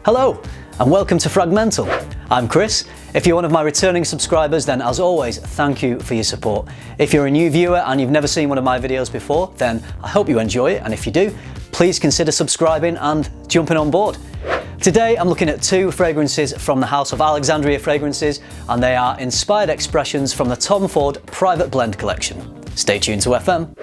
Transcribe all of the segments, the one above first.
Hello and welcome to FRAG-MENTAL. I'm Chris. If you're one of my returning subscribers, then as always, thank you for your support. If you're a new viewer and you've never seen one of my videos before, then I hope you enjoy it, and if you do, please consider subscribing and jumping on board. Today I'm looking at two fragrances from the house of Alexandria Fragrances, and they are inspired expressions from the Tom Ford Private Blend collection. Stay tuned to FM.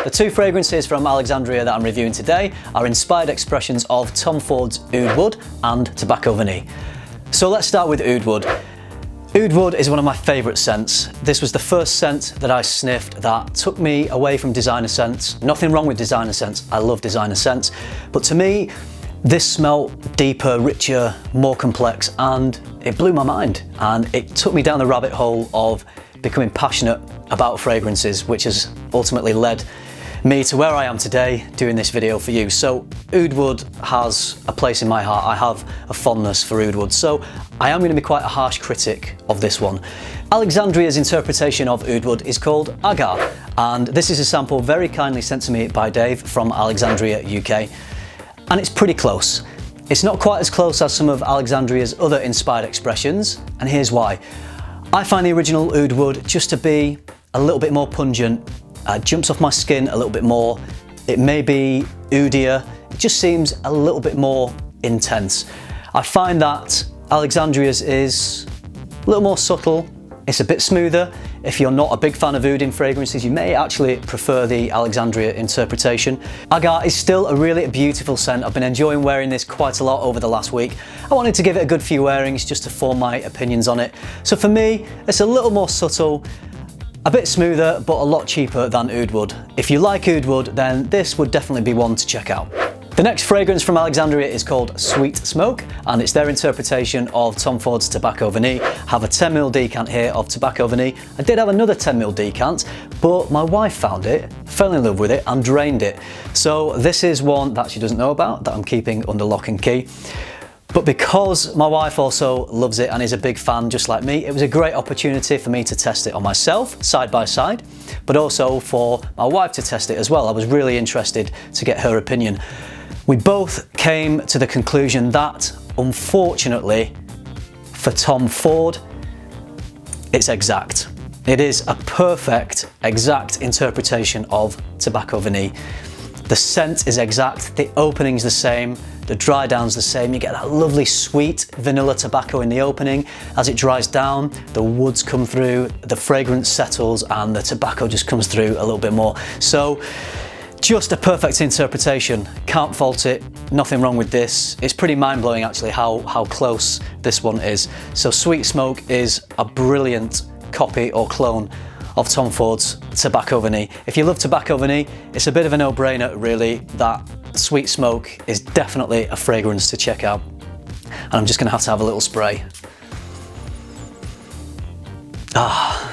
The two fragrances from Alexandria that I'm reviewing today are inspired expressions of Tom Ford's Oud Wood and Tobacco Vanille. So let's start with Oud Wood. Oud Wood is one of my favourite scents. This was the first scent that I sniffed that took me away from designer scents. Nothing wrong with designer scents, I love designer scents, but to me this smelled deeper, richer, more complex, and it blew my mind, and it took me down the rabbit hole of becoming passionate about fragrances, which has ultimately led me to where I am today doing this video for you. So Oud Wood has a place in my heart. I have a fondness for Oud Wood, so I am going to be quite a harsh critic of this one. Alexandria's interpretation of Oud Wood is called Agar, and this is a sample very kindly sent to me by Dave from Alexandria UK, and it's pretty close. It's not quite as close as some of Alexandria's other inspired expressions, and here's why. I find the original Oud Wood just to be a little bit more pungent. Jumps off my skin a little bit more. It may be oudier. It just seems a little bit more intense. I find that Alexandria's is a little more subtle. It's a bit smoother. If you're not a big fan of oud in fragrances, you may actually prefer the Alexandria interpretation. Agar is still a really beautiful scent. I've been enjoying wearing this quite a lot over the last week. I wanted to give it a good few wearings just to form my opinions on it. So for me, it's a little more subtle, a bit smoother, but a lot cheaper than Oud Wood. If you like Oud Wood, then this would definitely be one to check out. The next fragrance from Alexandria is called Sweet Smoke, and it's their interpretation of Tom Ford's Tobacco Vanille. I have a 10ml decant here of Tobacco Vanille. I did have another 10ml decant, but my wife found it, fell in love with it, and drained it. So this is one that she doesn't know about, that I'm keeping under lock and key. But because my wife also loves it and is a big fan just like me, it was a great opportunity for me to test it on myself, side by side, but also for my wife to test it as well. I was really interested to get her opinion. We both came to the conclusion that, unfortunately, for Tom Ford, it's exact. It is a perfect, exact interpretation of Tobacco Vanille. The scent is exact, the opening's the same, the dry down's the same. You get that lovely sweet vanilla tobacco in the opening. As it dries down, the woods come through, the fragrance settles, and the tobacco just comes through a little bit more. So just a perfect interpretation. Can't fault it, nothing wrong with this. It's pretty mind-blowing actually how close this one is. So Sweet Smoke is a brilliant copy or clone of Tom Ford's Tobacco Vanille. If you love Tobacco Vanille, it's a bit of a no-brainer really that Sweet Smoke is definitely a fragrance to check out. And I'm just gonna have to have a little spray. Ah,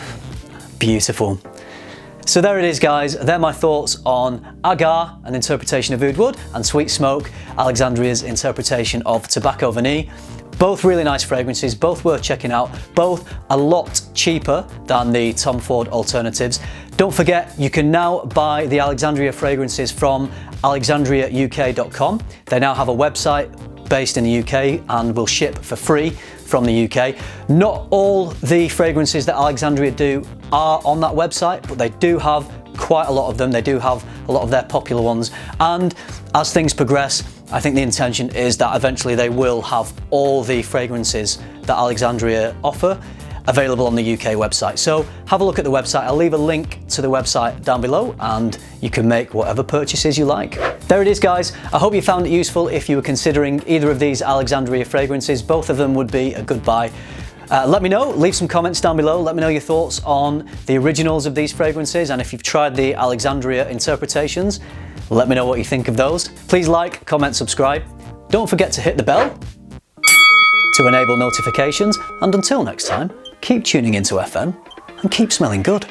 beautiful. So there it is guys, they're my thoughts on Agar, an interpretation of Oud Wood, and Sweet Smoke, Alexandria's interpretation of Tobacco Vanille. Both really nice fragrances, both worth checking out, both a lot cheaper than the Tom Ford alternatives. Don't forget, you can now buy the Alexandria fragrances from alexandriauk.com. They now have a website based in the UK and will ship for free from the UK. Not all the fragrances that Alexandria do are on that website, but they do have quite a lot of them. They do have a lot of their popular ones, and as things progress, I think the intention is that eventually they will have all the fragrances that Alexandria offer available on the UK website. So have a look at the website. I'll leave a link to the website down below and you can make whatever purchases you like. There it is guys. I hope you found it useful if you were considering either of these Alexandria fragrances. Both of them would be a good buy. Let me know, leave some comments down below. Let me know your thoughts on the originals of these fragrances, and if you've tried the Alexandria interpretations, let me know what you think of those. Please like, comment, subscribe. Don't forget to hit the bell to enable notifications, and until next time, keep tuning into FM and keep smelling good.